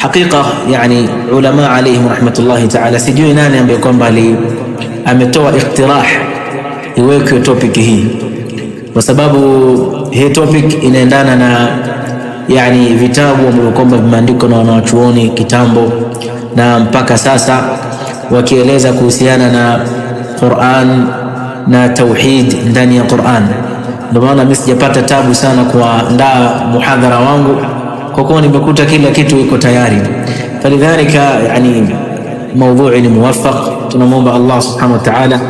Hakika yani ulama alayhim rahmatullahi ta'ala, sijui nani ambaye kwamba ametoa iktirah iwekwe topic hii, kwa sababu hii topic inaendana na yani vitabu ambavyo kwamba vimeandikwa na wanachuoni kitambo na mpaka sasa, wakieleza kuhusiana na Qur'an na tauhid ndani ya Qur'an. Ndio maana mimi sijapata tabu sana kuandaa muhadhara wangu, kwa kuwa nimekuta kila kitu iko tayari. Falidhalika yani maudhui ni muwaffaq. Tunamwomba Allah subhanahu wa ta'ala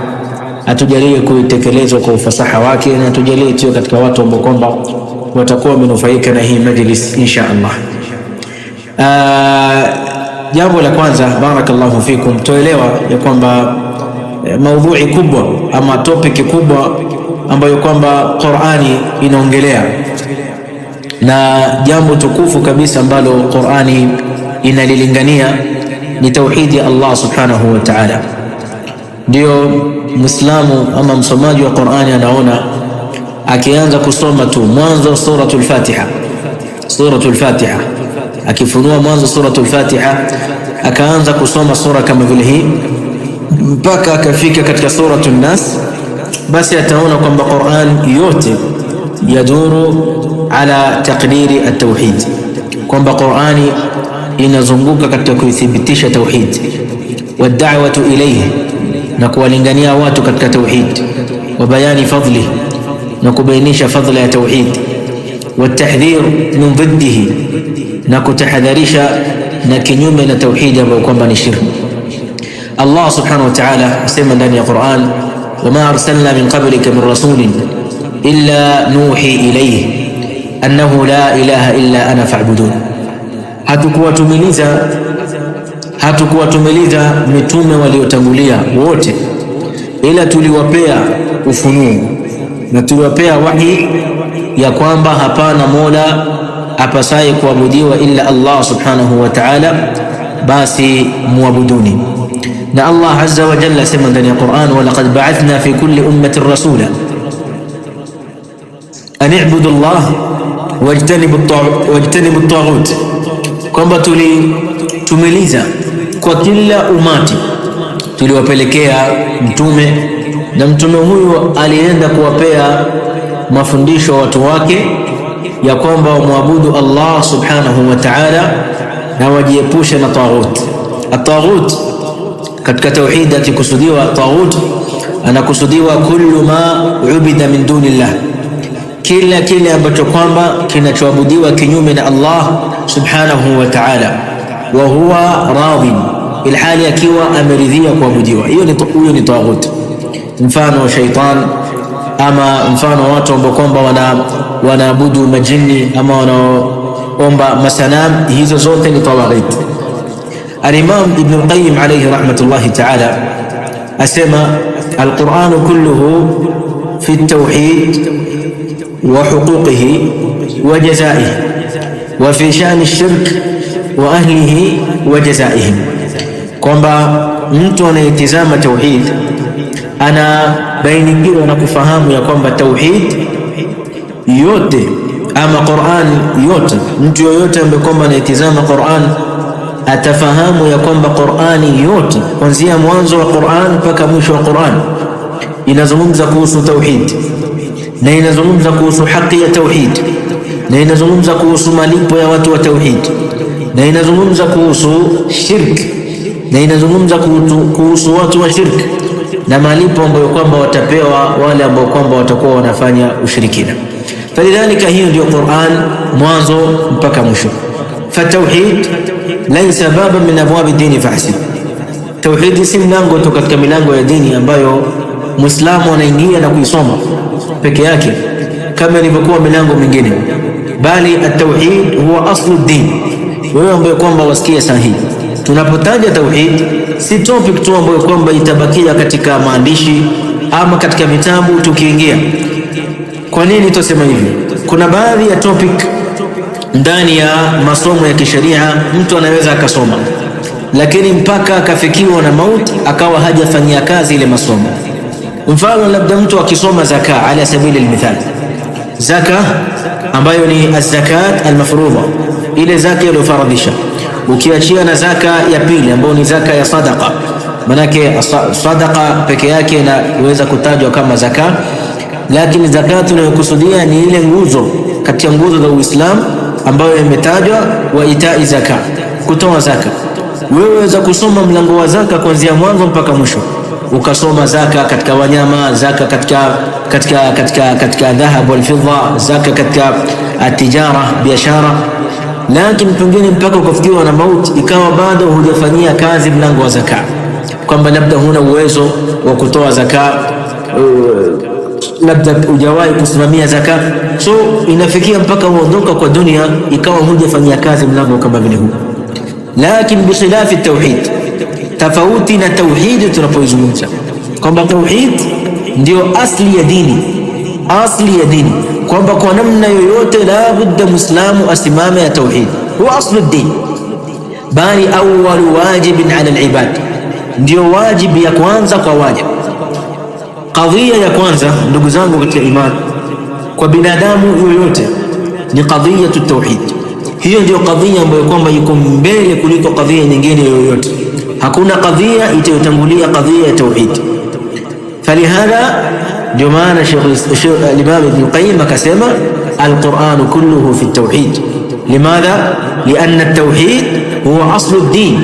atujalie kuitekelezwa kwa ufasaha wake, na atujalie tuwe katika watu ambao kwamba watakuwa wamenufaika na hii majlis insha Allah. Jambo la kwanza, barakallahu fikum, tuelewa ya kwamba maudhui kubwa ama topic kubwa ambayo kwamba Qur'ani inaongelea na jambo tukufu kabisa ambalo Qur'ani inalilingania ni tauhidi ya Allah subhanahu wa ta'ala. Ndio Muislamu ama msomaji wa Qur'ani anaona akianza kusoma tu mwanzo suratul Fatiha, akifunua mwanzo suratul Fatiha akaanza kusoma sura kama vile hii mpaka akafika katika suratul Nas, basi ataona kwamba Qur'an yote yaduru ala taqdiri at-tauhid, kwamba Qur'ani inazunguka katika kuithibitisha tauhid, wa da'watu ilayhi, na kuwalingania watu katika tauhid, wa bayani fadli, na kubainisha fadla ya tauhid, wa tahdhir min dhiddihi, na kutahadharisha na kinyume na tauhid ambayo kwamba ni shirki. Allah subhanahu wa ta'ala asema ndani ya Qur'an, wama arsalna min qablika min rasulin illa nuhi ilayhi annahu la ilaha illa ana fa'budun. Hatukuwatumiliza mitume waliotangulia wote, ila tuliwapea ufunuo na tuliwapea wahi ya kwamba hapana mola apasaye kuabudiwa illa Allah subhanahu wa ta'ala, basi muabuduni. Na Allah azza wa jalla sema ndani ya Qur'an, wa laqad ba'athna fi kulli ummatin rasula an i'budu Allah wajtanibu at-taghut, kwamba tulitumiliza kwa kila umati tuliwapelekea mtume, na mtume huyo alienda kuwapea mafundisho watu wake ya kwamba wamwabudu Allah subhanahu wa ta'ala na wajiepushe na taghut. At-taghut katika tauhid, akikusudiwa taghut anakusudiwa kullu ma ubida min dunillah, kile ambacho kwamba kinachoabudiwa kinyume na Allah subhanahu wa ta'ala, wa huwa radhi, ilhali akiwa ameridhia kuabudiwa. Huyo ni taghut. Mfano shaitan, ama mfano watu ambao kwamba wanaabudu majini ama wanaomba masanam, hizo zote ni tawaghit. Al-Imam Ibn al-Qayyim alayhi rahmatullahi ta'ala asema al-Qur'an kulluhu fi at-tauhid wa huquqihi wa jazaihi wa fi sha'ni ash-shirk wa ahlihi wa jazaihim, kwamba mtu anayetizama tauhid anabainikiwa na kufahamu ya kwamba tauhid yote ama Qur'an yote, mtu yoyote ambaye kwamba anayetizama Qur'an atafahamu ya kwamba Qur'ani yote kuanzia mwanzo wa Qur'an mpaka mwisho wa Qur'an inazungumza kuhusu tauhid, na inazungumza kuhusu haki ya tauhid, na inazungumza kuhusu malipo ya watu wa tauhid, na inazungumza kuhusu shirk, na inazungumza kuhusu watu wa shirk na malipo ambayo kwamba watapewa wale ambao kwamba watakuwa wanafanya ushirikina. Falidhalika hiyo ndio Qur'an mwanzo mpaka mwisho. Fatauhid laysa baban min abwabi dini fahsib, tauhid si mlango tu katika milango ya dini ambayo Muislamu anaingia na kuisoma peke yake kama ilivyokuwa milango mingine, bali at-tauhid huwa aslu din. Wewe ambaye kwamba wasikia sahihi, tunapotaja tauhid si topic tu ambayo kwamba itabakia katika maandishi ama katika vitabu tukiingia. Kwa nini tusema hivi? Kuna baadhi ya topic ndani ya masomo ya kisheria mtu anaweza akasoma, lakini mpaka akafikiwa na mauti akawa hajafanyia kazi ile masomo. Mfano, labda mtu akisoma zaka ala sabili almithal, zaka ambayo ni az-zakat al-mafruḍa, ile zaka iliyofaradhisha, ukiachia na zaka ya pili ambayo ni zaka ya sadaqa. Manake sadaqa peke yake inaweza kutajwa kama zaka, lakini zakatu tunayokusudia ni ile nguzo kati ya nguzo za Uislamu ambayo imetajwa, wa itai zaka, kutoa zaka. Wewe waweza kusoma mlango wa kuanzia mwanzo mpaka mwisho, ukasoma zaka katika wanyama, zaka katika dhahab wal fidda, zaka katika atijara, biashara, lakini pengine mpaka ukafikiwa na mauti ikawa bado hujafanyia kazi mlango wa zaka, kwamba labda huna uwezo wa kutoa zaka, labda hujawahi kusimamia zaka, so inafikia mpaka uondoka kwa dunia ikawa hujafanyia kazi mlango kama vile huu. Lakini bikhilafi tauhid, tofauti na tauhidi tunapoizungumza kwamba tauhid ndio asli ya dini, kwamba kwa namna yoyote la budda muislamu asimame ya tauhid, huwa aslu din, bali awwal wajibin ala alibad, ndio wajibu ya kwanza kwa waja. Kadhia ya kwanza, ndugu zangu katika imani, kwa binadamu yoyote ni qadhiyatu tauhid. Hiyo ndio kadhia ambayo kwamba iko mbele kuliko kadhia nyingine yoyote. Hakuna kadhia itayotangulia kadhia ya tauhid. Falihadha, ndio maana Imam Ibn Qayyim akasema alquranu kulluhu fi tauhid. Limadha? Lianna at-tauhid huwa aslu ad-din,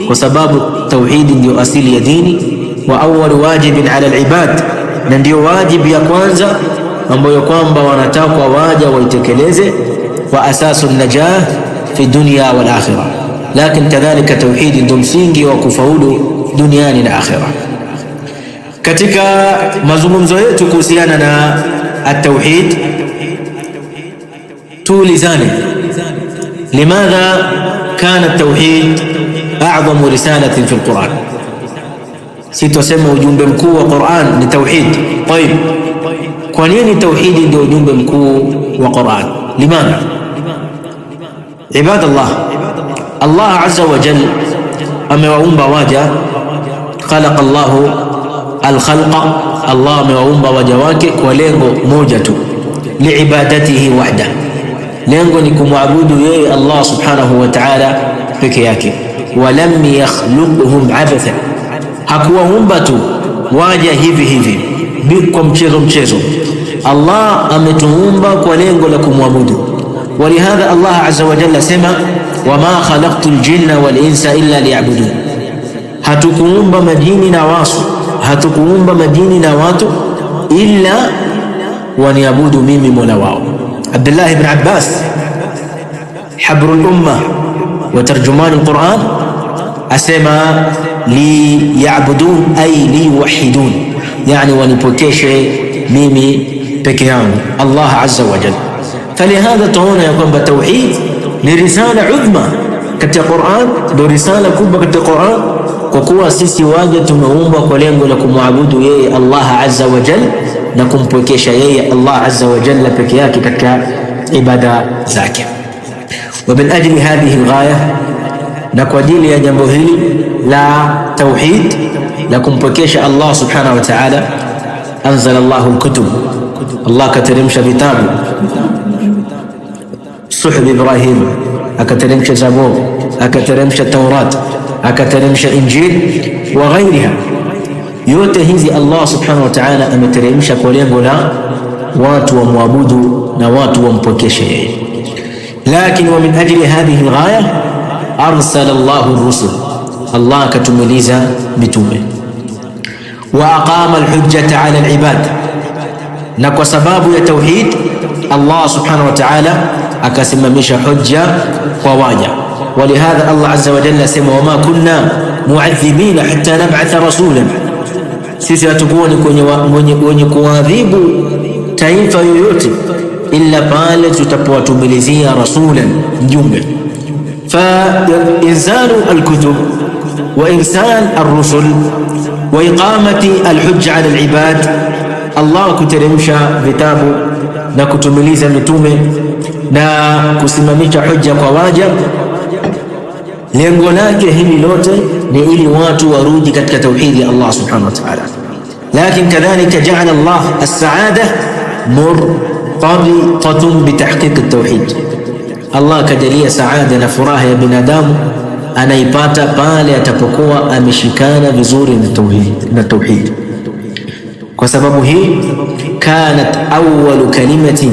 kwa sababu tauhid ndio asili ya dini, wa awwal wajibin ala al-ibad, na ndio wajibu ya kwanza ambayo kwamba wanatakwa waja waitekeleze, wa asasu an-najah fi dunya wal akhirah. Lakini kadhalika tauhid ndio msingi wa kufaulu duniani na akhirah. Katika mazungumzo yetu kuhusiana na at-tauhid, tuulizane limadha kana at-tauhid a'zamu risalatin fi al-Quran. Sitosema ujumbe mkuu wa Quran ni tauhid. Tayeb, kwa nini tauhid ndio ujumbe mkuu wa Quran? Limadha? Ibadallah, Allah azza wa jalla amewaumba waja, khalaqa Allahu al-khalqa, Allah amewaumba waja wake kwa lengo moja tu, liibadatihi wahda, lengo ni kumwabudu yeye Allah subhanahu wa ta'ala peke yake. Walam yakhluquhum abathan, hakuwaumba tu waja hivi hivi kwa mchezo. Allah ametuumba kwa lengo la kumwabudu. Walihadha Allah azza wa jalla sema, wama khalaqtul jinna wal insa illa liya'budun, hatukuumba majini na watu illa waniabudu mimi mola wao. Abdullah ibn Abbas, habrul umma wa tarjuman alquran, asema li ya'budun ay li yuwahhidun, yani wanipokeshe mimi peke yangu Allah azza wa jalla. Falihadha tuona ya kwamba tauhid ni risala udhma katika Quran, ndio risala kubwa katika Quran, kwa kuwa sisi waja tumeumbwa kwa lengo la kumwabudu yeye Allah azza wa jalla na kumpokesha yeye Allah azza wa jalla peke yake katika ibada zake. Wa min ajli hadhihi alghaya, na kwa ajili ya jambo hili la tauhid la kumpokesha Allah subhanahu wa ta'ala, anzala Allahu alkutub, Allah kateremsha vitabu, suhuf Ibrahim, akateremsha Zabur, akateremsha Taurat, akateremsha Injil wa ghairiha. Yote hizi Allah subhanahu wa ta'ala ameteremsha kwa lengo la watu wa muabudu na watu wampokeshe yeye. Lakini wa min ajli hadhihi alghaya arsala Allahu ar-rusul, Allah akatumiliza mitume, wa aqama al-hujjata ala al-ibad, na kwa sababu ya tauhid Allah subhanahu wa ta'ala akasimamisha hujja kwa waja. Walihadha Allah azza wa jalla sema, wama kunna mu'adhibina hatta nab'atha rasulan, sisi hatukuwa ni wenye kuadhibu taifa yoyote illa pale tutapowatumilizia rasulan, mjumbe. Fa inzalu alkutub wa irsal arrusul wa iqamati alhujja ala alibad, Allah kuteremsha vitabu na kutumiliza mitume na kusimamisha hujja kwa waja, lengo lake hili lote ni ili watu warudi katika tauhidi ya Allah subhanahu wa ta'ala. Lakin kadhalika ja'ala Allah as-sa'ada murtabitatun bitahqiq at-tauhid, Allah kajalia saada na furaha ya binadamu anaipata pale atapokuwa ameshikana vizuri na tauhid. Kwa sababu hii kanat awwalu kalimatin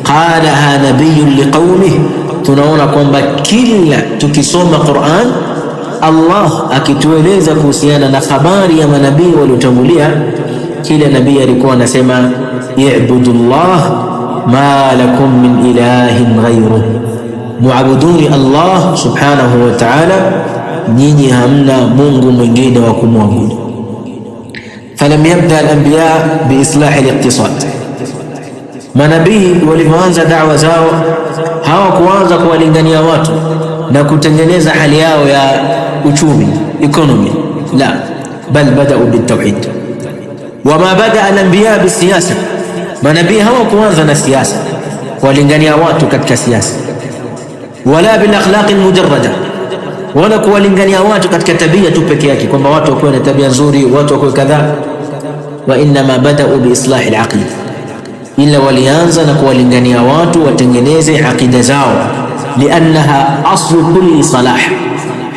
qalaha nabiyyun liqaumihi, tunaona kwamba kila tukisoma Qur'an Allah akitueleza kuhusiana na habari ya manabii waliotangulia, kila nabii alikuwa anasema i'budullah ma lakum min ilahin ghayruh, muabuduni Allah subhanahu wa ta'ala, nyinyi hamna Mungu mwingine wa kumwabudu. Falam yabda al-anbiya biislahi al-iqtisad, manabii walivyoanza da'wa zao hawakuanza kuwalingania watu na kutengeneza hali yao ya uchumi economy, la bal bada'u bitawhid. Wama bada al-anbiya bisiyasa, manabii hawakuanza na siasa kuwalingania watu katika siasa, wala bil akhlaq al-mujarrada, wala kuwalingania watu katika tabia tu peke yake, kwamba watu wakuwe na tabia nzuri, watu wakuwe kadha. Wa inma bada'u bi islahi al-aqida, ila walianza na kuwalingania watu watengeneze aqida zao, liannaha aslu kulli salah,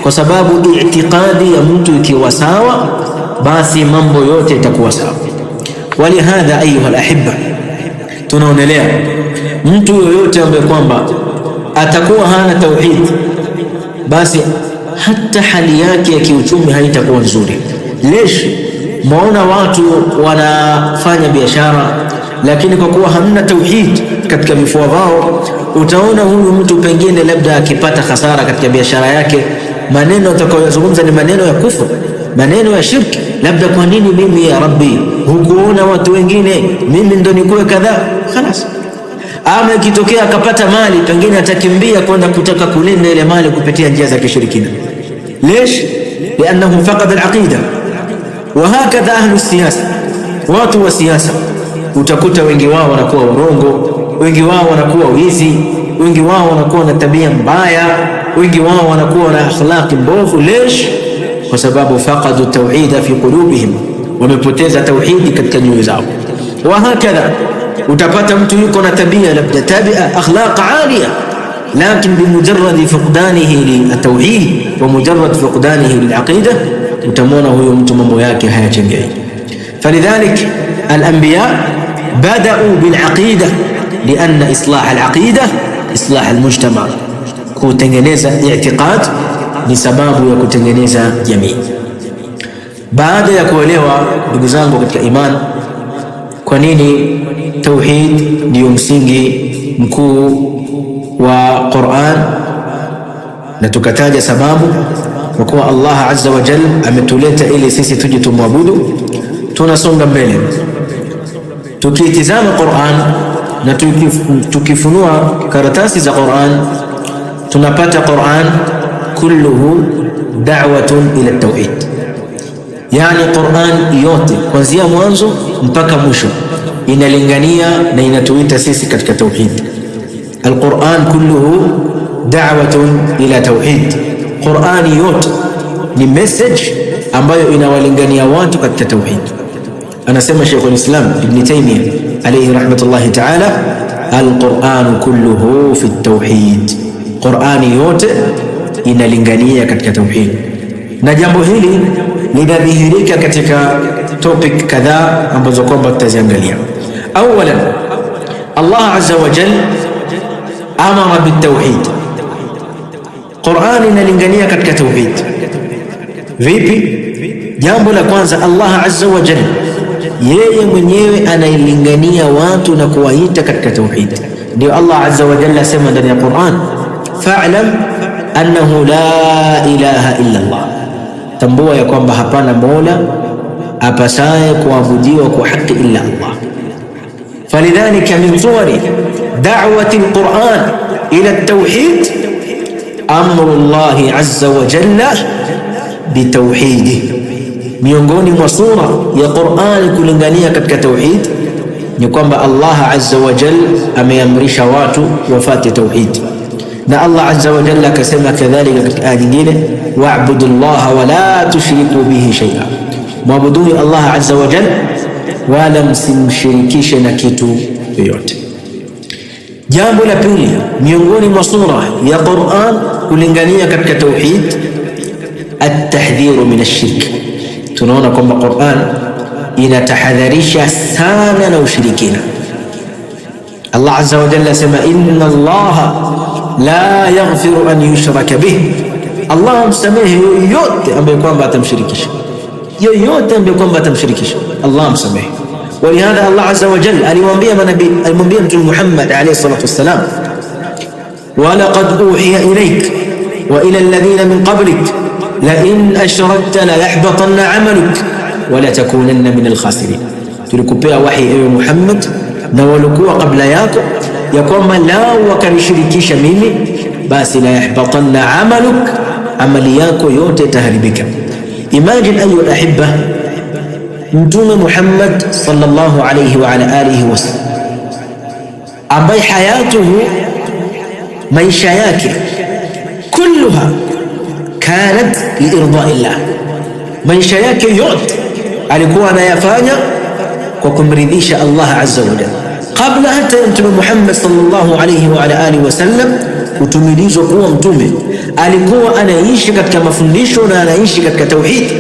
kwa sababu i'tiqadi ya mtu ikiwa sawa basi mambo yote itakuwa sawa. Walihadha ayuha alahibba, tunaonelea mtu yoyote ambaye kwamba atakuwa hana tauhid, basi hata hali yake ya kiuchumi haitakuwa nzuri. Lesh maona watu wanafanya biashara, lakini kwa kuwa hamna tauhid katika vifua vao, utaona huyu mtu pengine labda akipata hasara katika biashara yake, maneno atakayozungumza ni maneno ya kufuru, maneno ya shirki. Labda kwa nini mimi ya Rabbi, hukuona watu wengine, mimi ndo nikuwe kadhaa, khalas. Ama ikitokea akapata mali, pengine atakimbia kwenda kutaka kulinda ile mali kupitia njia za kishirikina. Lesh? Liannahu faqada al-aqida. Wa hakadha ahlu siyasa, watu wa siasa utakuta wengi wao wanakuwa warongo, wengi wao wanakuwa wizi, wengi wao wanakuwa na tabia mbaya, wengi wao wanakuwa na akhlaqi mbovu. Lesh? Kwa sababu faqadu tauhida fi qulubihim, wamepoteza tauhidi katika nyoyo zao. Wa hakadha utapata mtu yuko na tabia labda tabia akhlaq aliya, lakin bimujarrad fuqdanihi litauhid wa mujarrad fuqdanihi lilaqida, utamwona huyo mtu mambo yake hayachengei. Falidhalik al-anbiya bada'u bilaqida, lianna islah al-aqida islah al-mujtama, kutengeneza i'tiqad ni sababu ya kutengeneza jamii. Baada ya kuelewa ndugu zangu katika imani, kwa nini tauhid ndio msingi mkuu wa Qur'an, na tukataja sababu kwa kuwa Allah azza wa jalla ametuleta ili sisi tuje tumwabudu, tunasonga mbele tukitizama Qur'an na tukifunua karatasi za Qur'an, tunapata Qur'an kulluhu da'watun ila tauhid, yani Qur'an yote kuanzia mwanzo mpaka mwisho inalingania na inatuita sisi katika tauhid. Al-Qur'an kulluhu da'watun ila tauhid, Qur'an yote ni message ambayo inawalingania watu katika tauhid. Anasema Sheikhul Islam Ibn Taymiyyah alayhi rahmatullahi ta'ala, al-Qur'an kulluhu fi at-tauhid, Qur'an yote inalingania katika tauhid. Na jambo hili linadhihirika katika topic kadhaa ambazo kwamba tutaziangalia. Awalan, Allah azza wa jalla amara bitauhid, Qur'an inalingania katika tauhid. Vipi? Jambo la kwanza, Allah azza wa jalla yeye mwenyewe anailingania watu na kuwaita katika tauhid. Ndio Allah azza wa jalla sema ndani ya Qur'an, fa'lam annahu la ilaha illa Allah, tambua ya kwamba hapana mola apasaye kuabudiwa kwa haki illa Allah. Falidhalika min suwari da'wati al-Qur'an ila at-tauhid amru Allah azza wa jalla bitauhidihi, miongoni mwa sura ya Qur'an kulingania katika tauhid ni kwamba Allah azza wa jalla ameamrisha watu wafate tauhid. Na Allah azza wa jalla akasema kadhalika katika aya nyingine, wa'budu Allaha wa la tushriku bihi shay'a, mwabuduni Allah azza wa jalla wala msimshirikishe na kitu yoyote. Jambo la pili, miongoni mwa sura ya Qur'an kulingania katika tauhid, at-tahdhiru min ash-shirk. Tunaona kwamba Qur'an inatahadharisha sana na ushirikina. Allah azza wa jalla sema inna Allaha la yaghfiru an yushraka bih, Allah msamehe yoyote ambaye kwamba atamshirikisha, yoyote ambaye kwamba atamshirikisha Allah msamehe. Walihadha Allah azza wa jalla alimwambia manabii, alimwambia Mtume Muhammad alayhi salatu wassalam, walaqad uhiya ilayk wa ila alladhina min qablik la in ashrakta la yahbatanna amaluk wa la takunanna min alkhasirin. Tulikupea wahi ewe Muhammad na walikuwa kabla yako ya kwamba lao wakanishirikisha mimi, basi la yahbatanna amaluk, amali yako yote itaharibika. Imagine ayu alahibba, Mtume Muhammad sallallahu alayhi wa ala alihi wasallam ambaye hayatuhu, maisha yake kulluha kanat liirdai llah, maisha yake yote alikuwa anayafanya kwa kumridhisha Allah azza wa jalla. Kabla hata ya Mtume Muhammad sallallahu alayhi wa ala alihi wasallam kutumilizwa kuwa mtume, alikuwa anaishi katika mafundisho na anaishi katika tauhid.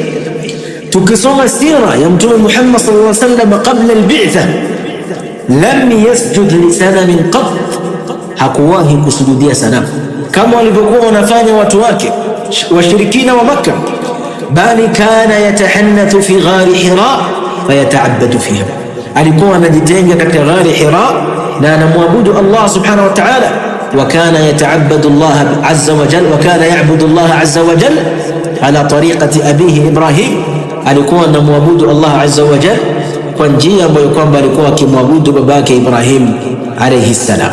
Tukisoma sira ya Mtume Muhammad sallallahu alayhi wasallam qabla al-bi'tha, lam yasjud li sanamin qat, hakuwahi kusujudia sanamu kama walivyokuwa wanafanya watu wake washirikina wa Makkah, bali kana yatahannathu fi ghari Hira fayata'abbadu fiha, alikuwa anajitenga katika ghari Hira na anamwabudu Allah subhanahu wa ta'ala. Wa kana yata'abbadu Allah azza wa jalla, wa kana ya'budu Allah azza wa jalla ala tariqati abihi Ibrahim, alikuwa anamwabudu Allah azza wa jalla kwa njia ambayo kwamba alikuwa akimwabudu babake Ibrahim alayhi salam.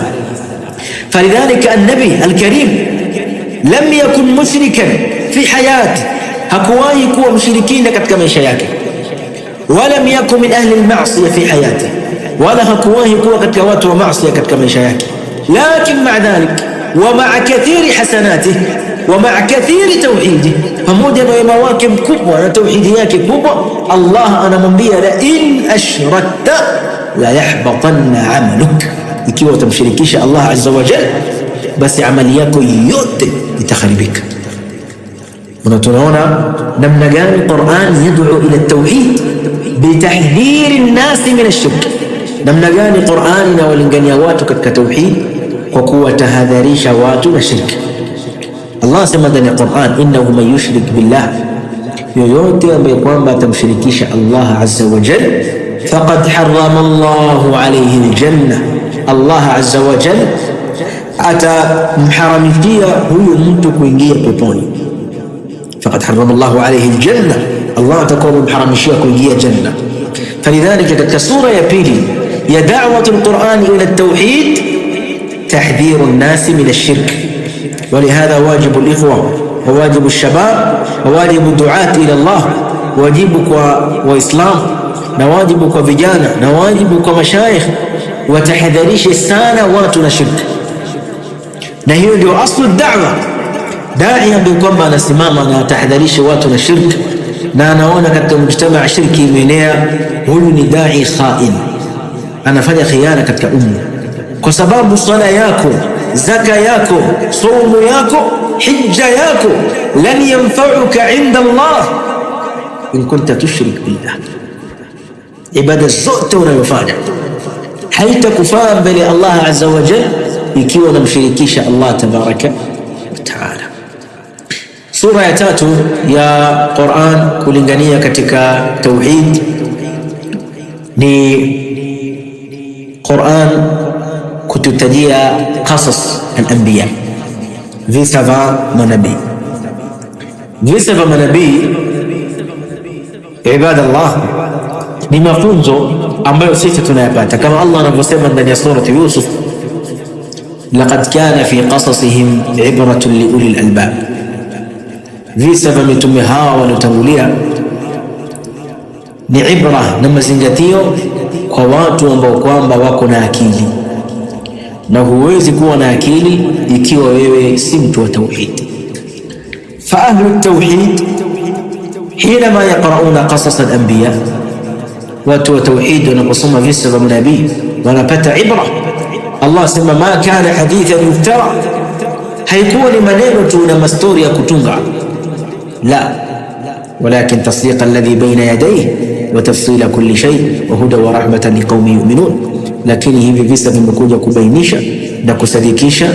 Falidhalika an-nabi al-karim lam yakun mushrikan fi hayati, hakuwahi kuwa mshirikina katika maisha yake. Walam yakun min ahli al-ma'siyah fi hayati, wala hakuwahi kuwa katika watu wa maasi katika maisha yake. Lakin ma'a dhalik wa ma'a kathiri hasanatihi wa ma'a kathiri tauhidihi, pamoja na wema wake mkubwa na tauhidi yake kubwa, Allah anamwambia la in ashrakta la yahbatanna amaluk, ikiwa utamshirikisha Allah azza wa jalla, basi amali yako yote itaharibika. Tunaona namna gani Qur'an yad'u ila at-tauhid bitahdhiri an-nas min ash-shirk, namna gani Qur'an inawalingania watu katika tauhid kwa kuwatahadharisha watu na shirki. Allah sema ndani ya Qur'an, innahu man yushrik billah, yoyote ambaye kwamba atamshirikisha Allah azza wa jalla, faqad harrama Allahu alayhi al-janna, Allah azza wa jalla atamharamishia huyu mtu kuingia peponi. Faqad harrama Allahu alayhi al-janna, Allah atakuwa amemharamishia kuingia janna. Falidhalika katika sura ya pili ya da'watu al-Qur'an ila at-tauhid tahdhiru an-nas min ash-shirk. ولهذا واجب الإخوة وواجب الشباب وواجب الدعاة إلى الله, واجبك وإسلام نواجبك وفجانا نواجبك ومشايخ وتحذريش السانة واتنا شرك. نهيو جو أصل الدعوة, داعيا بكم نسماما نتحذريش واتنا شرك, نانوانا كتك مجتمع شركي منيا هلني داعي خائن, أنا فجأ خيانة كتك أمي kwa sababu swala yako, zaka yako, saumu yako, hija yako lan yanfa'uka inda Allah in kunta tushrik billah. Ibada zote unayofanya haitakufaa mbele Allah azza wa jalla ikiwa unamshirikisha Allah tabaraka wa taala. Sura ya tatu ya Qur'an kulingania katika tauhid ni Qur'an kututajia qasas al-anbiya, visa vya manabii. Visa vya manabii, ibadallah, ni mafunzo ambayo sisi tunayapata, kama Allah anavyosema ndani ya surati Yusuf, laqad kana fi qasasihim ibratun li ulil albab. Visa vya mitume hawa waliotangulia ni ibra na mazingatio kwa watu ambao kwamba wako na akili, na huwezi kuwa na akili ikiwa wewe si mtu wa tauhid. Fa ahlu tauhid hinama yaqrauna qasas al-anbiya, watu wa tauhid wanaposoma visa vya manabii wanapata ibra. Allah sema ma kana hadithan yuftara, haikuwa ni maneno tu na mastori ya kutunga, la, walakin tasdiqa alladhi baina yadayhi wa tafsila kulli shay wa huda wa rahmatan liqaumin yu'minun. Lakini hivi visa vimekuja kubainisha na kusadikisha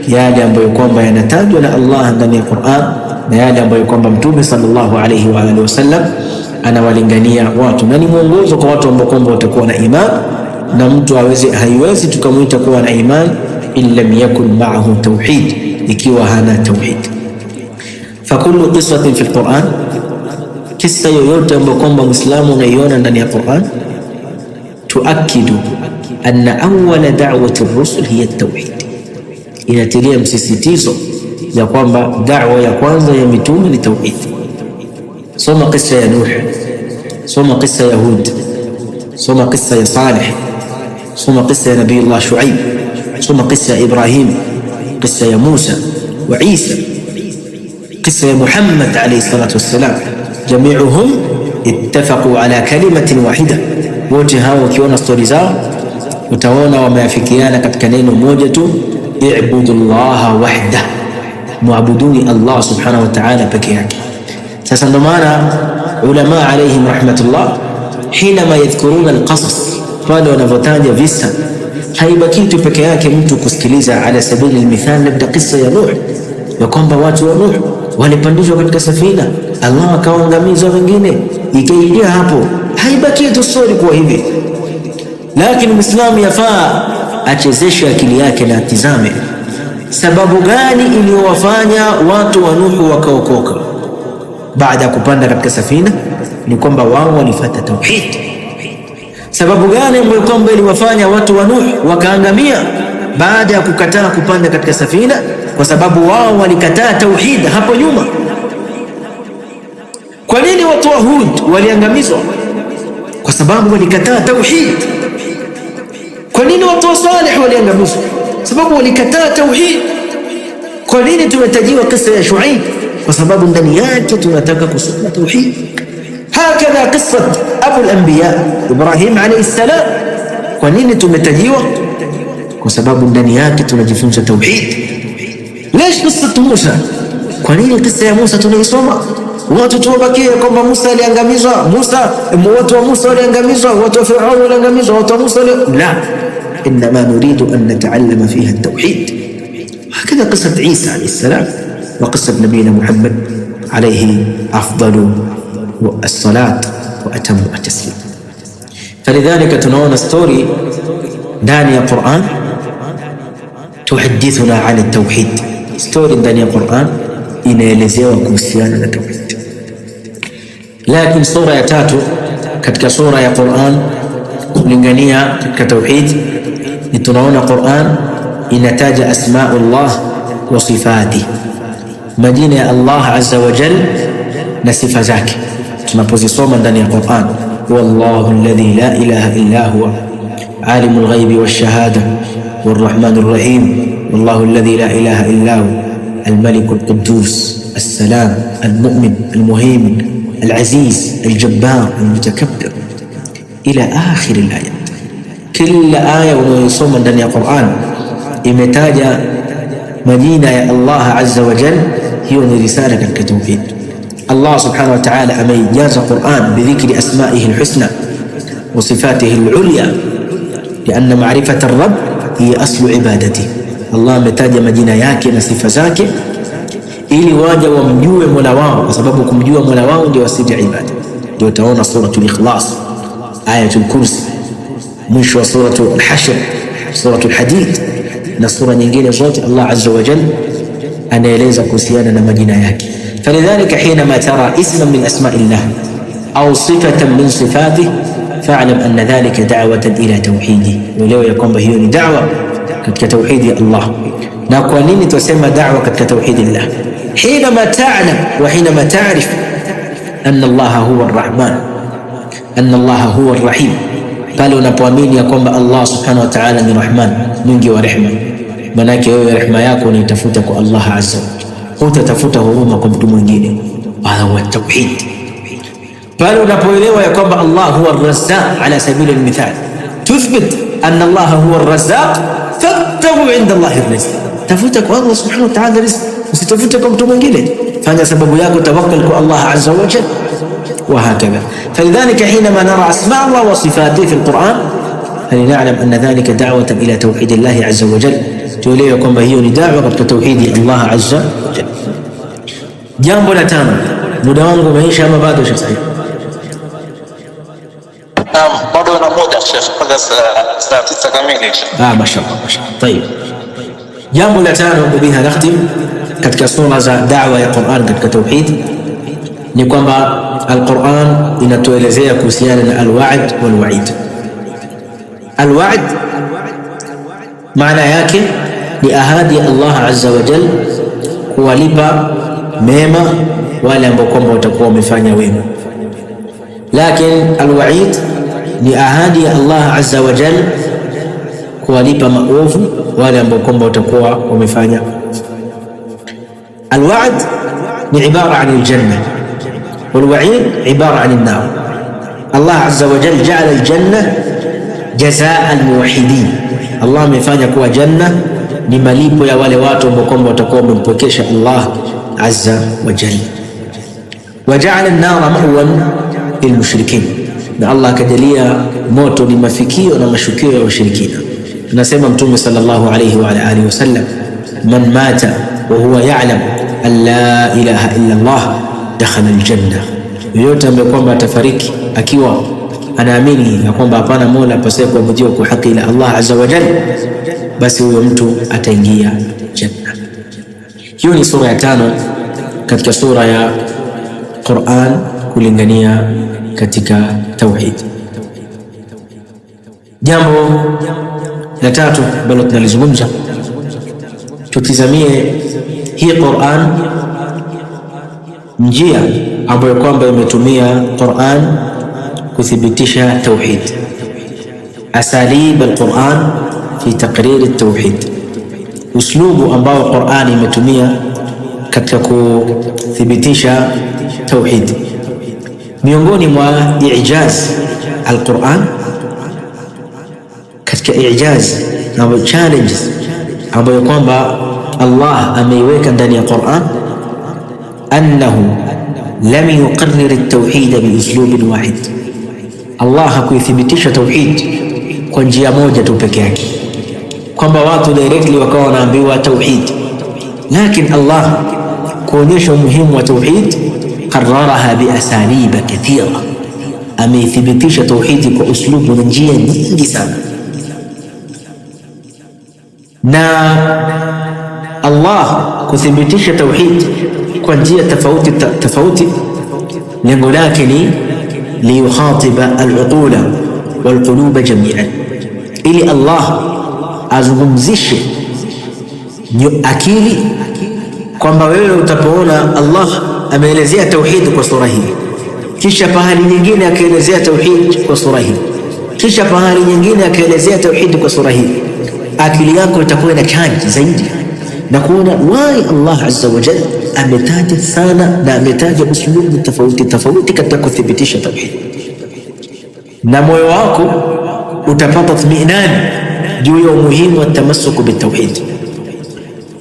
yale ambayo kwamba yanatajwa na Allah ndani ya Qur'an na yale ambayo kwamba Mtume sallallahu alayhi wa alihi wasallam anawalingania watu, na ni mwongozo kwa watu ambao kwamba watakuwa na iman. Na mtu haiwezi tukamwita kuwa na iman illa lam yakun ma'ahu tauhid, ikiwa hana tauhid. Fakullu qissatin fi al-Qur'an, kisa yoyote ambayo kwamba Muislamu unaiona ndani ya Qur'an, tuakidu anna awwala da'wati ar-rusul hiya at-tauhid, inatilia msisitizo ya kwamba da'wa ya kwanza ya mitume ni tauhid. Soma kisa ya Nuh, soma kisa ya Hud, soma kisa ya Salih, soma kisa ya Nabii Allah Shuaib, soma kisa ya Ibrahim, kisa ya Musa wa Isa, kisa ya Muhammad alayhi salatu wassalam. Jami'uhum ittafaqu ala kalimatin wahida, wote hao ukiona stori zao utaona wameafikiana katika neno moja tu, i'budullaha wahda, muabuduni Allah subhanahu wa ta'ala peke yake. Sasa ndo maana ulama alayhim rahmatullah hinama yadhkuruna alqasas, pale wanavyotaja visa haibaki tu peke yake mtu kusikiliza. Ala sabili almithal, labda kisa ya Nuh, ya kwamba watu wa Nuh walipandishwa katika safina, Allah akawaangamiza wengine, ikaingia hapo, haibaki tu story kwa hivi. Lakini Muislamu yafaa achezeshe akili yake na atizame sababu gani iliyowafanya watu wa Nuh wakaokoka baada ya kupanda katika safina. Ni kwamba wao walifuata tauhid. Sababu gani ambayo kwamba iliwafanya watu wa Nuh wakaangamia baada ya kukataa kupanda katika safina? Kwa sababu wao walikataa tauhid hapo nyuma. Kwa nini watu wa Hud waliangamizwa? Kwa sababu walikataa tauhid. Kwa nini watu wa Salih waliangamizwa? Sababu walikataa tauhid. Kwa nini tumetajiwa kisa ya Shuaib? Kwa sababu ndani yake tunataka kusoma tauhid. Hakadha qissat Abu al-Anbiya Ibrahim alayhi salam. Kwa nini tumetajiwa? Kwa sababu ndani yake tunajifunza tauhid. Lesh qissat Musa? Kwa nini kisa ya Musa tunaisoma? Watu tuwabakie kwamba Musa aliangamizwa, watu wa Musa waliangamizwa, watu wa Firaun waliangamizwa, watu wa Musa la, inma nuridu an nata'allama fiha at-tauhid. Hakadha qissat Isa alayhi salam wa qissat nabiyina Muhammad alayhi afdalu الصلاة وأتم التسليم. فلذلك تنون ستوري دانيا قرآن تحدثنا عن التوحيد. ستوري دانيا قرآن إن يلزيوا كوسيانا التوحيد. لكن سورة يتاتو كتك سورة يا قرآن لنغنية كتوحيد لتنون قرآن إن تاج أسماء الله وصفاته، مدينة الله عز وجل نصف ذاك. tunapozisoma ndani ya Qur'an, wallahu alladhi la ilaha illa huwa alimul ghaibi wash-shahada warrahmanur rahim, wallahu alladhi la ilaha illa huwa al-malikul quddus as-salam al-mu'min al-muhaymin al-aziz al-jabbar al-mutakabbir ila akhir al-ayat. Kila aya unayosoma ndani ya Qur'an imetaja majina ya Allah azza wa jalla. Hiyo ni risala katika tauhid. Allah subhanahu wa ta'ala ameijaza Qur'an bidhikri asma'ihi al-husna wa sifatihi al-ulya, lianna ma'rifata ar-rabb hiya aslu ibadati. Allah ametaja majina yake na sifa zake ili waja wamjue Mola wao, kwa sababu kumjua Mola wao ndio asili ya ibada. Ndio utaona suratul Ikhlas, ayatul Kursi, mwisho wa suratul Hashr, suratul Hadid na sura nyingine zote Allah azza wa jalla anaeleza kuhusiana na majina yake. فلذلك حينما ترى اسما من أسماء الله أو صفة من صفاته فاعلم أن ذلك دعوة إلى توحيده. ولو يكون بهيون دعوة كتوحيد الله. نقولين تسمى دعوة كتوحيد الله حينما تعلم وحينما تعرف أن الله هو الرحمن، أن الله هو الرحيم. قالوا نقولين يكون الله سبحانه وتعالى من رحمن منجي ورحمة، مناك رحمة يكون يتفوتك الله عز وجل، hutatafuta huruma kwa mtu mwingine. Hadha huwa tauhid. Pale unapoelewa ya kwamba Allah huwa ar-Razzaq ala sabili al-mithal, tuthbit anna Allah huwa ar-Razzaq, fabtaghu inda Allah ar-rizq. tafuta kwa Allah subhanahu wa ta'ala riziki, usitafute kwa mtu mwingine. Fanya sababu yako, tawakkal kwa Allah azza wa jalla, وهكذا. فلذلك حينما نرى أسماء الله وصفاته في القرآن فلنعلم أن ذلك دعوة إلى توحيد الله عز وجل. توليه كما هي دعوة توحيد الله عز وجل. Jambo la tano, muda wangu umeisha ama bado Sheikh Said? Naam, bado na muda Sheikh, mpaka saa 9 kamili. Mashaallah, mashaallah. Tayeb. Jambo la tano biha nakhtim katika sura za da'wa ya Qur'an katika tauhid ni kwamba al-Qur'an inatuelezea kuhusiana na al-wa'd wal-wa'id. Al-wa'd maana yake ni ahadi ya Allah azza wa jalla kuwalipa mema wale ambao kwamba watakuwa wamefanya wema, lakini al-wa'id ni ahadi ya Allah azza wa jalla kuwalipa maovu wale ambao kwamba watakuwa wamefanya. Al-wa'd ni ibara an al-janna wal-wa'id ibara an an-nar. Allah azza wa jalla ja'ala al-janna jazaa al-muwahhidin. Allah amefanya kuwa janna ni malipo ya wale watu ambao kwamba watakuwa wamempokesha Allah azza wa jalla. Wa ja'ala an-nara ma'wan lil-mushrikin, na Allah akajalia moto ni mafikio na mashukio ya washirikina. Tunasema Mtume sallallahu alayhi wa alihi wasallam, man mata wa huwa ya'lam an la ilaha illa Allah dakhala al-janna, yoyote ambaye kwamba atafariki akiwa anaamini na kwamba hapana mola apasaye kuabudiwa kwa haki ila Allah azza wa jalla, basi huyo mtu ataingia janna. Hiyo ni sura ya tano katika sura ya Qur'an kulingania katika tauhid. Jambo la tatu ambalo tunalizungumza, tutizamie hii Qur'an, njia ambayo kwamba imetumia Qur'an kuthibitisha tauhid, asalib al-Qur'an fi taqrir at-tauhid, uslubu ambao Qur'an imetumia katika kuthibitisha tauhid. Miongoni mwa ijaz al-Qur'an, katika ijaz na challenges ambayo kwamba Allah ameiweka ndani ya Qur'an, annahu lam yuqarrir at-tauhid bi uslubin wahid. Allah hakuithibitisha tauhid kwa njia moja tu peke yake, kwamba watu directly wakawa wanaambiwa tauhid, lakini Allah kuonyesha umuhimu wa tauhid qarraraha bi asaliba kathira, ameithibitisha tauhidi kwa uslubu na njia nyingi sana. Na Allah kuthibitisha tauhid kwa njia tofauti tofauti, lengo lake ni liyukhatiba al-uqula wal-quluba jami'an, ili Allah azungumzishe akili, kwamba wewe utapoona Allah ameelezea tauhid kwa sura hii, kisha pahali nyingine akaelezea tauhid kwa sura hii, kisha pahali nyingine akaelezea tauhid kwa sura hii, akili yako itakuwa ina change zaidi na kuona why Allah azza wa jalla ametaja sana na ametaja uslubu tofauti tofauti katika kuthibitisha tauhid, na moyo wako utapata thminan juu ya umuhimu wa tamassuku bitauhid.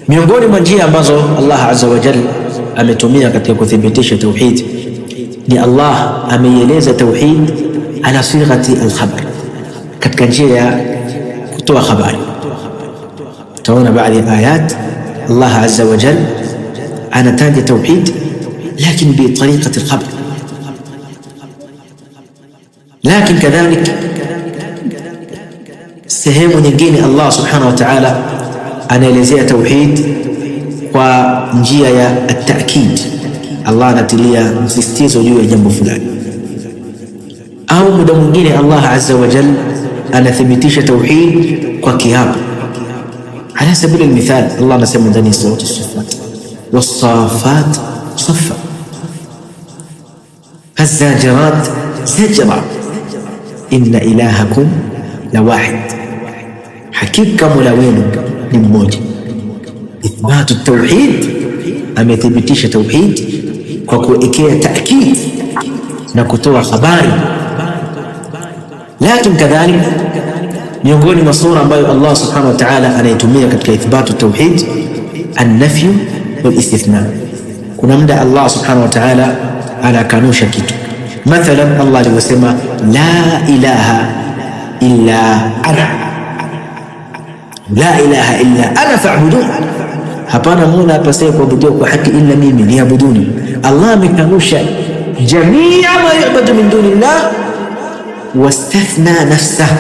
Miongoni mwa njia ambazo Allah azza wa jalla ametumia katika kuthibitisha tauhid ni Allah ameieleza tauhid ala sighati al-khabar, katika njia ya kutoa habari. Utaona baadhi ya ayat Allah azza wa jalla anataja tauhid lakini bi tariqati al-khabar, lakini kadhalik sehemu nyingine Allah subhanahu wa ta'ala anaelezea tauhid kwa njia ya at-ta'kid. Allah anatilia msisitizo juu ya jambo fulani, au muda mwingine Allah azza wa jalla anathibitisha tauhid kwa kiapo. Ala sabili al-mithal, Allah anasema ndani ya sura as-Saffat, was-saffat saffa, faz-zajirat zajra, inna ilahakum la wahid, hakika mola wenu ni mmoja. Ithbatu tauhid, amethibitisha tauhid kwa kuwekea taakid na kutoa habari. Lakini kadhalika miongoni mwa sura ambayo Allah subhanahu wa ta'ala anaitumia katika ithbatu tauhid an-nafy wal istithna. Kuna muda Allah subhanahu wa ta'ala anakanusha kitu. Mathalan Allah alivyosema la ilaha illa ana, la ilaha illa ana fa'budun, hapana mola apasaye kuabudiwa kwa haki illa mimi, niabuduni. Allah amekanusha jamia ma yu'badu min dunillah wastathna nafsahu.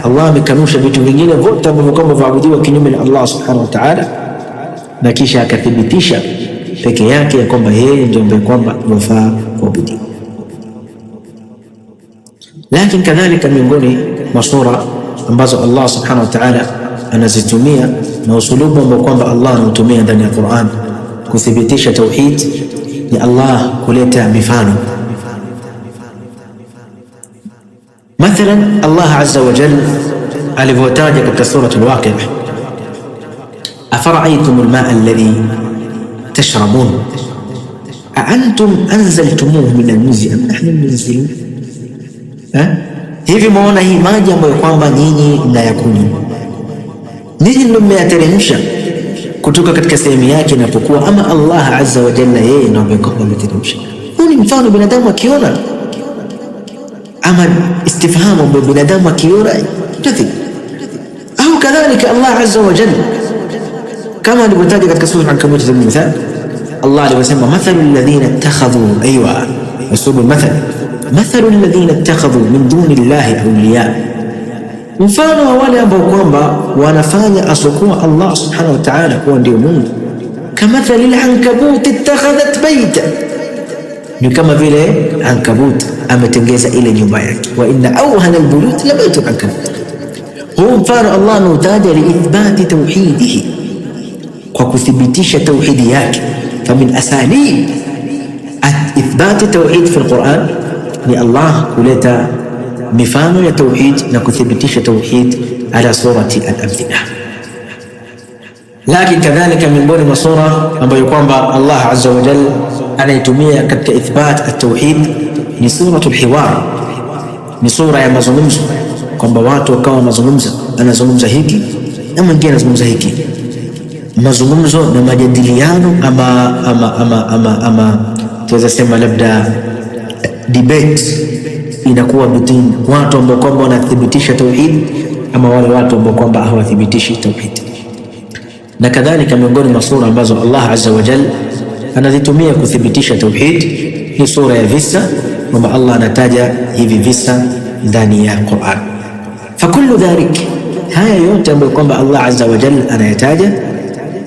Allah amekanusha vitu vingine vyote ambavyo kwamba vaabudiwa kinyume na Allah subhanahu wa ta'ala, na kisha akathibitisha peke yake ya kwamba yeye ndio ambaye kwamba yafaa kuabudiwa. Lakini kadhalika miongoni mwa sura ambazo Allah subhanahu wa ta'ala anazitumia na usulubu ambao kwamba Allah anatumia ndani ya Qur'an kuthibitisha tauhid ni Allah kuleta mifano. Mathalan Allah azza wa jalla alivyotaja katika suratul Waqi'ah, afara'aytum al-ma'a alladhi tashrabun aantum anzaltumuhu min al-muzni am nahnu al-munzilun. Hivi muona hii maji ambayo kwamba nyinyi mnayakunywa, nyinyi ndio mmeyateremsha kutoka katika sehemu yake inapokuwa, ama Allah azza wa jalla yeye ndio ameteremsha? Huu ni mfano binadamu akiona, ama istifhamu kwa binadamu akiona tadhib. Au kadhalika Allah azza wa jalla kama alivyotaja katika sura Al-Ankabut za mithal, Allah alivyosema mathalu alladhina ittakhadhu, aywa usubu mathal, mathalu alladhina ittakhadhu min duni llahi awliya, mfano wa wale ambao kwamba wanafanya asokuwa Allah subhanahu wa ta'ala kuwa ndio Mungu. Kamathali al-ankabut ittakhadhat bayta, ni kama vile ankabut ametengeza ile nyumba yake. Wa inna awhana al-buyut la baytu al-ankabut. Huu mfano Allah anautaja liithbati tauhidihi, kwa kuthibitisha tauhidi yake. Famin asalib ithbati tauhid fi al-Quran ni Allah kuleta mifano ya tauhid na kuthibitisha tauhid ala surati al-Amthila. Lakini kadhalika miongoni mwa sura ambayo kwamba Allah azza wa jalla anaitumia katika ithbat at-tauhid ni suratul Hiwar, ni sura ya mazungumzo, kwamba watu wakawa wanazungumza, anazungumza hiki na mwingine anazungumza hiki, mazungumzo na majadiliano ama tuweza sema labda debate inakuwa between watu ambao kwamba wanathibitisha tauhid ama wale watu ambao kwamba hawathibitishi tauhid. Na kadhalika miongoni mwa sura ambazo Allah azza wa jalla anazitumia kuthibitisha tauhid ni sura ya visa, kwamba Allah anataja hivi visa ndani ya Qur'an. Fakullu dhalik, haya yote ambayo kwamba Allah azza wa jalla anayataja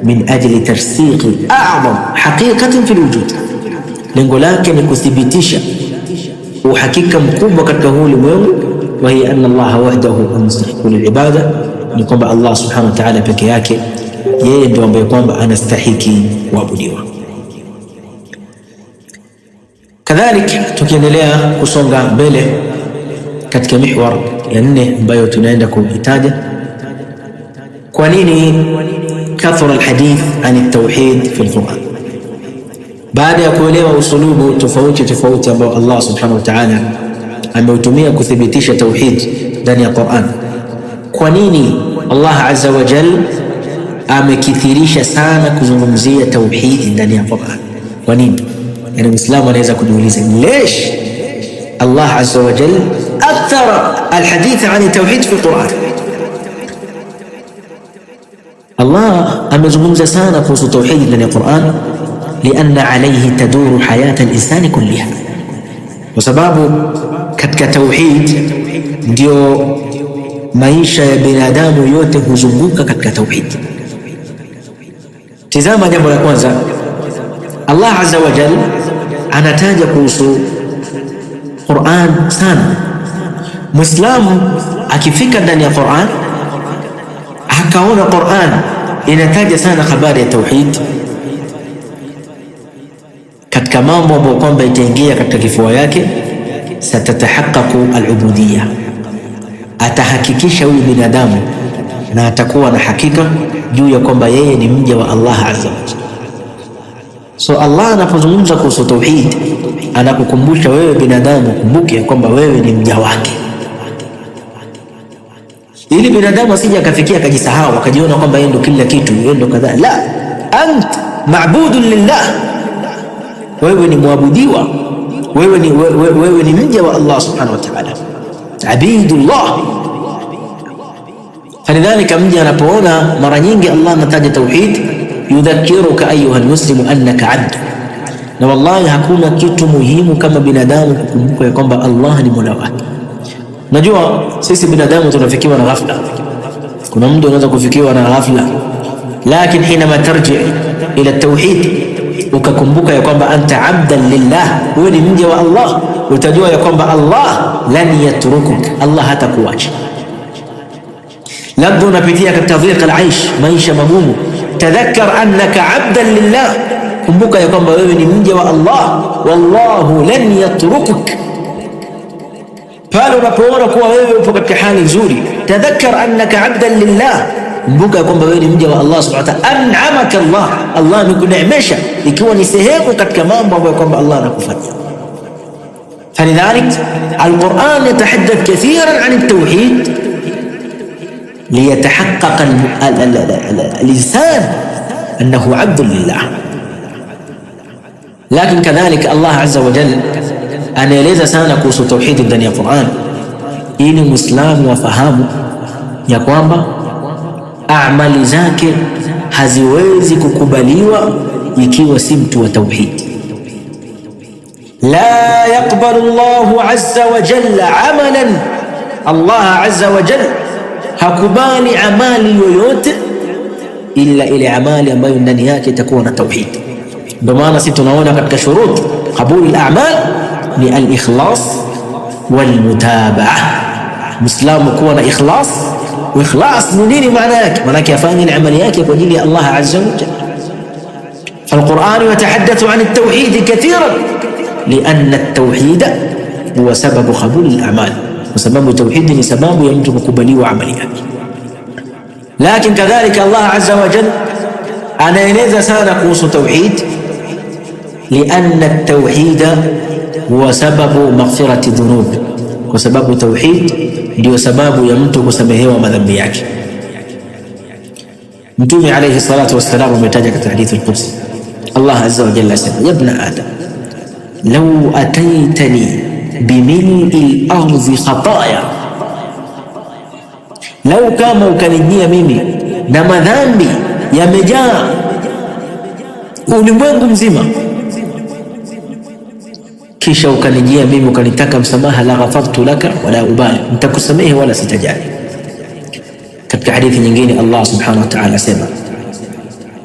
min ajli tarsiqi a'zam haqiqatin fil wujud, lengo lake ni kuthibitisha uhakika mkubwa katika huu ulimwengu, wa hiya anna Allah wahdahu almustahiqu lilibada, ni kwamba Allah subhanahu wa ta'ala peke yake yeye ndio ambaye kwamba anastahiki kuabudiwa. Kadhalika tukiendelea kusonga mbele katika mihwar ya 4 ambayo tunaenda kuitaja, kwa nini kathara alhadith an at-tauhid fi al-Quran? Baada ya kuelewa usulubu tofauti ambao Allah subhanahu wa ta'ala ameutumia kuthibitisha tauhid ndani ya Qur'an, kwa nini Allah azza wa jalla amekithirisha sana kuzungumzia tauhid ndani ya Qur'an? Kwa nini? Yani Muislamu anaweza kujiuliza, lesh Allah azza wa jalla akthara alhadith an tauhid fi Qur'an? Allah amezungumza sana kuhusu tauhid ndani ya Qur'an lianna alayhi taduru hayata al-insani kulliha, kwa sababu katika tauhid ndio maisha ya binadamu yote huzunguka katika tauhid. Tazama jambo la kwanza, Allah azza wa jalla anataja kuhusu Qur'an sana. Muislamu akifika ndani ya Qur'an akaona Qur'an inataja sana habari ya tauhid, katika mambo ambayo kwamba itaingia katika kifua yake, satatahaqqaqu al-ubudiyya, atahakikisha huyu binadamu na atakuwa na hakika juu ya kwamba yeye ni mja wa Allah azza wa jalla. So Allah anapozungumza kuhusu tauhid anakukumbusha wewe binadamu, kumbuke kwamba wewe ni mja wake, ili binadamu asije akafikia akajisahau akajiona kwamba yeye ndo kila kitu, yeye ndo kadhaa. La, ant ma'budun lillah, wewe ni muabudiwa, wewe ni mja wa Allah subhanahu wa ta'ala, abidullah. Falidhalika mja anapoona mara nyingi Allah anataja tauhid, yudhakiruka ayuha almuslimu annaka abd. Na wallahi hakuna kitu muhimu kama binadamu kukumbuka ya kwamba Allah ni mola wake. Najua sisi binadamu tunafikiwa na ghafla, kuna mtu anaweza kufikiwa na ghafla, lakini hinama tarji ila tauhid, ukakumbuka ya kwamba anta abdan lillah, wewe ni mja wa Allah, utajua ya kwamba Allah lan yatrukuk, Allah hatakuacha. Labda unapitia katika dhiq al-aish, maisha magumu, tadhakkar annaka abdan lillah, kumbuka ya kwamba wewe ni mja wa Allah, wallahu lan yatrukuk. Pale unapoona kuwa wewe upo katika hali nzuri, tadhakkar annaka abdan lillah, kumbuka ya kwamba wewe ni mja wa Allah subhanahu wa ta'ala. An'amaka Allah, Allah amekuneemesha, ikiwa ni sehemu katika mambo ambayo kwamba Allah anakufanyia. Falidhalik al-Quran yatahaddath kathiran an at-tauhid liyatahaqqaqa al-insan annahu abdun lillah. Lakin kadhalika Allah azza wa jalla anaeleza sana kuhusu tauhidi ndani ya Qur'an, ili Muislamu wafahamu ya kwamba amali zake haziwezi kukubaliwa ikiwa si mtu wa tauhid. La yaqbalu Allahu azza wa jalla amalan, Allah azza wa jalla hakubali amali yoyote illa ile amali ambayo ndani yake itakuwa na tauhid. Ndio maana sisi tunaona katika shurut qabuli al-a'mal ni al-ikhlas wal-mutaba'ah. Muislamu kuwa na ikhlas. Ikhlas ni nini maana yake? Maana yake afanye amali yake kwa ajili ya Allah azza wa jalla. فالقرآن يتحدث عن التوحيد كثيرا لأن التوحيد هو سبب قبول الأعمال، وسبب التوحيد ni sababu ya mtu kukubaliwa amali yake. Lakini kadhalika Allah azza wa jalla anaeleza sana kuhusu tauhid, لأن التوحيد هو سبب مغفرة الذنوب، kwa sababu tauhid ndio sababu ya mtu kusamehewa madhambi yake. Mtume alayhi salatu wassalam ametaja katika hadithi al-Qudsi, Allah azza wa jalla asema, ya ibn adam law ataitani bimil'i al-ardi khataya, lau kama ukanijia mimi na madhambi yamejaa ulimwengu mzima, kisha ukanijia mimi ukanitaka msamaha, la ghafartu laka wala ubali, nitakusamehe wala sitajali. Katika hadithi nyingine Allah subhanahu wa ta'ala asema,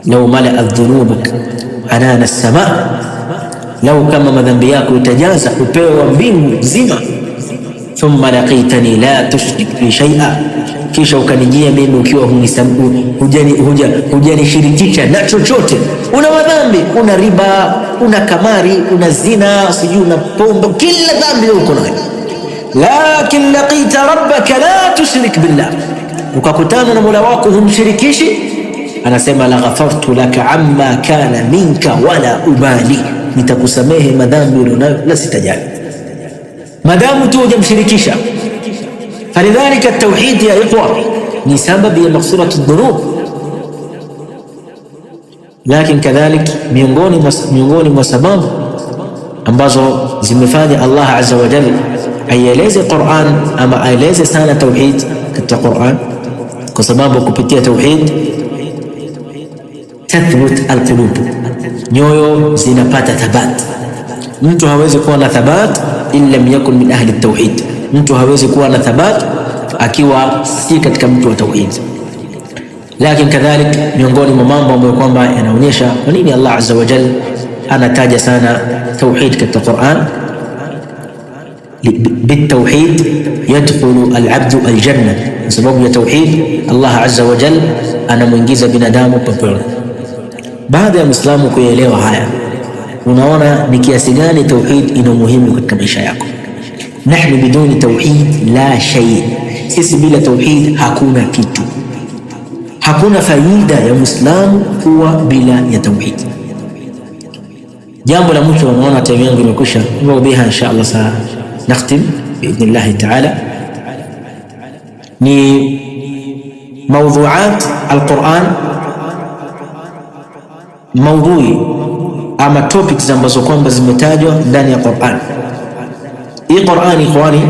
law mala'a dhunubuk anana as-samaa, lau kama madhambi yako itajaza upeo wa mbingu nzima, thumma laqitani la tushrik bi shay'a, kisha ukanijia mimi ukiwa hujanishirikisha na chochote, una madhambi, una riba, una kamari, una zina, sijui una pombe, kila dhambi uko nayo, lakin laqita rabbaka la tushrik billah, ukakutana na Mola wako humshirikishi, anasema la ghafartu laka amma kana minka wala ubali, nitakusamehe madhambi ulionayo la sitajali, madamu tu hujamshirikisha. Falidhalika at-tauhid ya ikhwa ni sababu ya maghfiratu dhunub. Lakini kadhalik miongoni mwa sababu ambazo zimefanya Allah azza wa jalla aieleze Qur'an ama aeleze sana tauhid katika Qur'an, kwa sababu kupitia tauhid tathbut alqulub, nyoyo zinapata thabat. Mtu hawezi kuwa na thabat illa lam yakun min ahli at-tauhid, mtu hawezi kuwa na thabat akiwa si katika mtu wa tauhid. Lakini kadhalik miongoni mwa mambo ambayo kwamba yanaonyesha kwa nini Allah azza wa jalla anataja sana tauhid katika Qur'an, بالتوحيد يدخل العبد الجنة، sababu ya tauhid Allah azza wa jalla anamuingiza binadamu peponi. Baada ya Muislamu kuelewa haya, unaona ni kiasi gani tauhid ina muhimu katika maisha yako. Nahnu biduni tauhid la shay, sisi bila tauhid hakuna kitu, hakuna faida ya Muislamu kuwa bila ya tauhid. Jambo la mwisho, unaona time yangu imekwisha, ndio biha insha Allah saa nakhtim biidhnillah ta'ala, ni mawdhu'at al-Quran maudhui ama topics ambazo kwamba zimetajwa ndani ya Qur'an. Hii Qur'an ikhwani,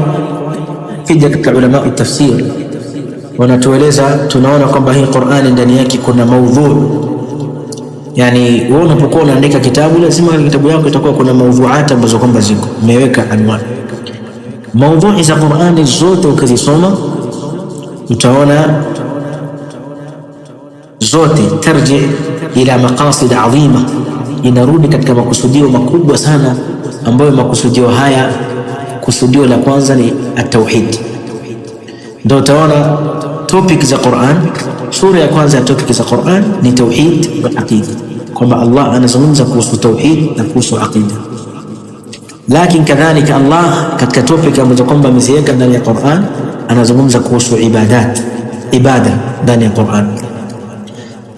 kija katika ulama tafsir wanatueleza, tunaona kwamba hii Qur'an ndani yake kuna maudhui. Yani wewe unapokuwa unaandika kitabu, lazima kitabu yako itakuwa kuna maudhuat ambazo kwamba ziko umeweka anwani. Maudhui za Qur'an zote ukizisoma utaona zote tarji ila maqasid adhima, inarudi katika makusudio makubwa sana, ambayo makusudio haya, kusudio la kwanza ni at-tauhid. Ndio utaona topic za Qur'an, sura ya kwanza ya topic za Qur'an ni tauhid wa aqida, kwamba Allah anazungumza kuhusu tauhid na kuhusu aqida. Lakini kadhalika Allah katika topic ambazo kwamba ameziweka ndani ya Qur'an anazungumza kuhusu ibada ndani ya Qur'an.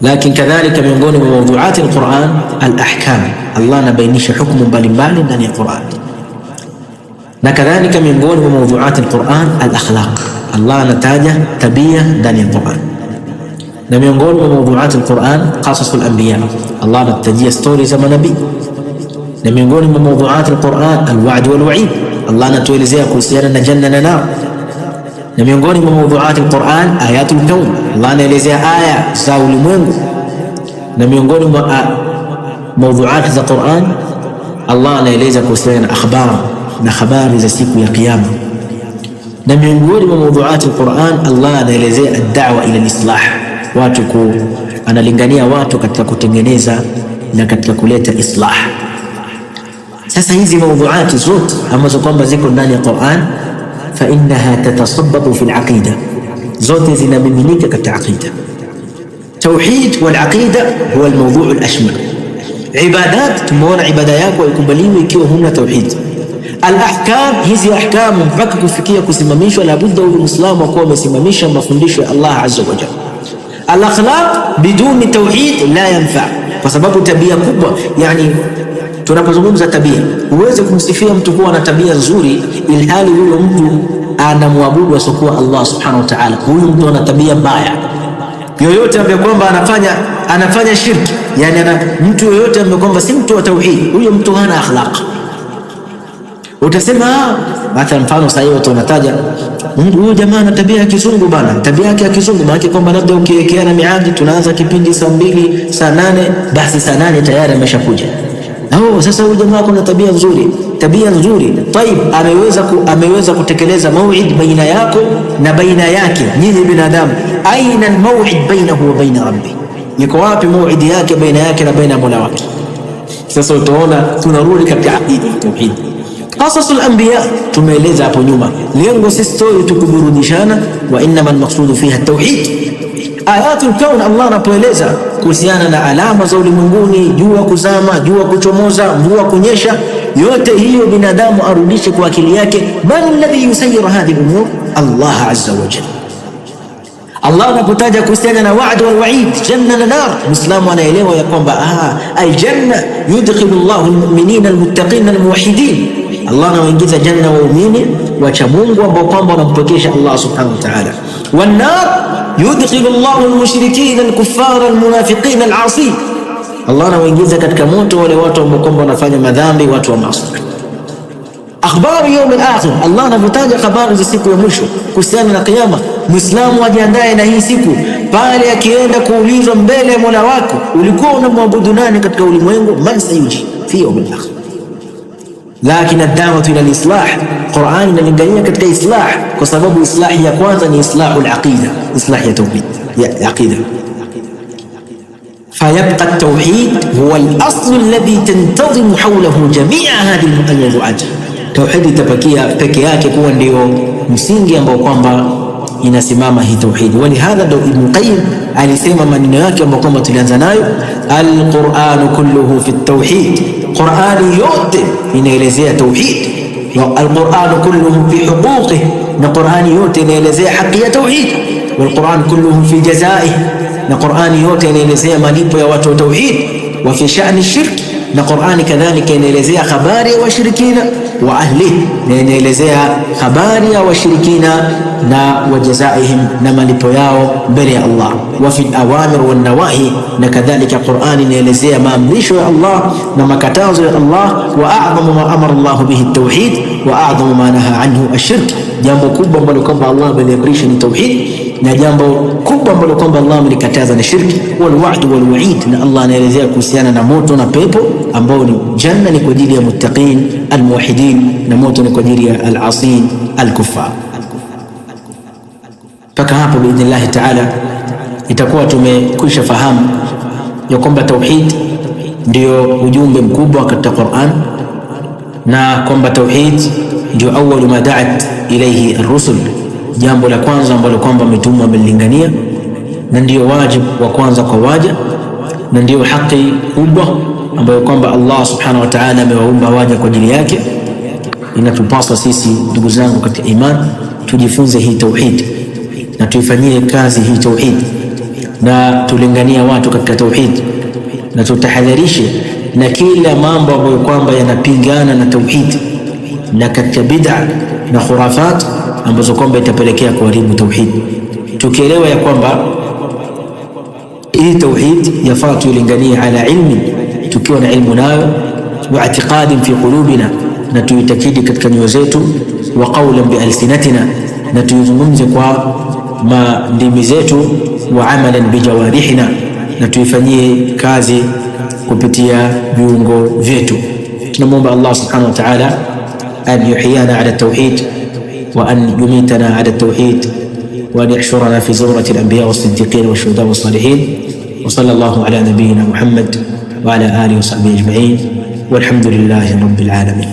Lakini kadhalika miongoni mwa mawduati al-Qur'an al-ahkam, Allah anabainisha hukumu mbalimbali ndani ya Qur'an. Na kadhalika miongoni mwa mawduati al-Qur'an al-akhlaq, Allah anataja tabia ndani ya Qur'an. Na miongoni mwa mawduati al-Qur'an qasasul anbiya, Allah anatajia stories za manabii. Na miongoni mwa mawduati al-Qur'an al-wa'd wal-wa'id, Allah anatuelezea kuhusiana na janna na nar. Na miongoni mwa mawduati al-Qur'an ayatul kawn, Allah anaelezea aya za ulimwengu. Na miongoni mwa mawduati za Qur'an Allah anaeleza kuhusiana na akhbar na habari za siku ya kiyama. Na miongoni mwa mawduati al-Qur'an Allah anaelezea ad-da'wa ila al-islah, watu analingania watu katika kutengeneza na katika kuleta islah. Sasa hizi mawduati zote ambazo kwamba ziko ndani ya Qur'an fa innaha tatasabbatu fi al-aqida, zote zinamiminika katika aqida. Tauhid wal aqida huwa al-mawdu' al-ashmal. Ibadat, tumeona ibada yako haikubaliwi ikiwa huna tauhid. Al-ahkam, hizi ahkamu mpaka kufikia kusimamishwa, labudda huyu Muislamu akuwa amesimamisha mafundisho ya Allah azza wa jalla. Al-akhlaq biduni tauhid la yanfa, kwa sababu tabia kubwa, yani tunapozungumza tabia, uweze kumsifia mtu kuwa na tabia nzuri ilhali huyo mtu anamwabudu asokuwa Allah subhanahu wa ta'ala, huyu mtu ana tabia mbaya. Yoyote ambaye kwamba anafanya shirki, yani mtu yoyote ambaye kwamba si mtu wa tauhid, huyo mtu hana akhlaq. Utasema hata mfano sasa hiyo tunataja huyu jamaa ana tabia ya kizungu bana, tabia yake ya kizungu, maana kwamba labda ukiwekeana miadi, tunaanza kipindi saa 2 saa 8, basi saa 8 tayari ameshakuja. Sasa huyu jamaa kuna tabia nzuri. Taib, ameweza kutekeleza mauid baina yako na baina yake nyinyi binadamu. Aina almauid bainahu wa baina rabbi, niko wapi mauid yake baina yake na baina Mola wake? Sasa utaona tunarudi katika aqida tauhid. Qasasul anbiya tumeeleza hapo nyuma, lengo si story tukuburudishana, wa inma almaqsudu fiha tauhid. Ayatul kawn, Allah anapoeleza kuhusiana na alama za ulimwenguni, jua kuzama, jua kuchomoza, mvua kunyesha, yote hiyo binadamu arudishe kwa akili yake. Man alladhi yusayyiru hadhihi al-umur? Allah azza wa jalla. Allah anapotaja kuhusiana na wa'd wal wa'id, janna na nar, Muislamu anaelewa ya kwamba aljanna yudkhilu Allahu almu'minina almuttaqina almuwahhidin, Allah anawaingiza janna waumini wacha Mungu ambao kwamba wanampokesha Allah subhanahu wa ta'ala. Wan nar yudkhilu Allahu almushrikina alkuffara almunafiqina al'asi, Allah anawaingiza katika moto wale watu ambao kwamba wanafanya madhambi, watu wa maasi. Akhbaru yawm al-akhir, Allah anavyotaja habari za siku ya mwisho kuhusiana na kiyama, Muislamu ajiandae na hii siku pale akienda kuulizwa mbele ya Mola wako, ulikuwa unamwabudu nani katika ulimwengu? Man sayuji fi yawm al-akhir. Lakini ad-da'watu ila al-islah, Qur'an inalingania katika islah, kwa sababu islah ya kwanza ni islahul aqida, islah ya tauhid ya aqida. فيبقى التوحيد هو الأصل الذي تنتظم حوله جميع هذه الموضوعات. Tauhidi itabakia peke yake kuwa ndio msingi ambao kwamba inasimama hii tauhidi. Walihadha ndo Ibn Qayyim alisema maneno yake ambayo kwamba tulianza nayo, al-Qur'an kulluhu fi at-tauhid, Qur'ani yote inaelezea tauhid. Wa al-Qur'an kulluhu fi huquqihi, na Qur'ani yote inaelezea haki ya tauhid. Wal Qur'an kulluhu fi jazaihi, na Qur'ani yote inaelezea malipo ya watu wa tauhid. Wa fi sha'ni shirk, na Qur'ani kadhalika inaelezea habari ya washirikina. wa ahli, na inaelezea habari ya washirikina na wajazaihim, na malipo yao mbele ya Allah. Wa fil awamir wan nawahi, na kadhalika Qur'ani inaelezea maamrisho ya Allah na makatazo ya Allah. Wa a'dhamu ma amara Allah bihi at-tauhid wa a'dhamu ma naha anhu ash-shirk, jambo kubwa ambalo kwamba Allah ameliamrisha ni tauhid, na jambo kubwa ambalo kwamba Allah amelikataza ni shirki. Wal wa'd wal wa'id, na Allah anaelezea kuhusiana na moto na pepo, ambao ni janna ni kwa ajili ya muttaqin almuwahidin, na moto ni kwa ajili ya al-asin al-kuffar. Mpaka hapo biidhnillahi taala itakuwa tumekwisha fahamu ya kwamba tauhid ndio ujumbe mkubwa katika Qur'an, na kwamba tauhid ndio awwalu ma da'at ilayhi ar-rusul, jambo la kwanza ambalo kwamba mitume wamelingania, na ndio wajibu wa kwanza kwa waja, na ndio haki kubwa ambayo kwamba Allah subhanahu wa ta'ala amewaumba waja kwa ajili yake. Inatupaswa sisi ndugu zangu katika iman tujifunze hii tauhid na tuifanyie kazi hii tauhid, na tulingania watu katika tauhid, na tutahadharishe na kila mambo ambayo kwamba yanapingana na tauhid, na katika bid'a na khurafat ambazo kwamba itapelekea kuharibu tauhid, tukielewa ya kwamba hii tauhid yafaa tuilinganie ala ilmi, tukiwa na ilmu nayo, wa i'tiqadin fi qulubina, na tuitakidi katika nyoyo zetu, wa qawlan bi alsinatina, na tuizungumze kwa ndimi zetu, wa amalan bi jawarihina, na tuifanyie kazi kupitia viungo vyetu. Tunamwomba Allah subhanahu wa ta'ala an yuhyana ala tauhid wa an yumitana ala tauhid wa an yahshurana fi zumrati al-anbiya was-siddiqin wash-shuhada was-salihin. Wa sallallahu ala nabiyyina Muhammad wa ala alihi wa sahbihi ajma'in, walhamdulillahi rabbil alamin.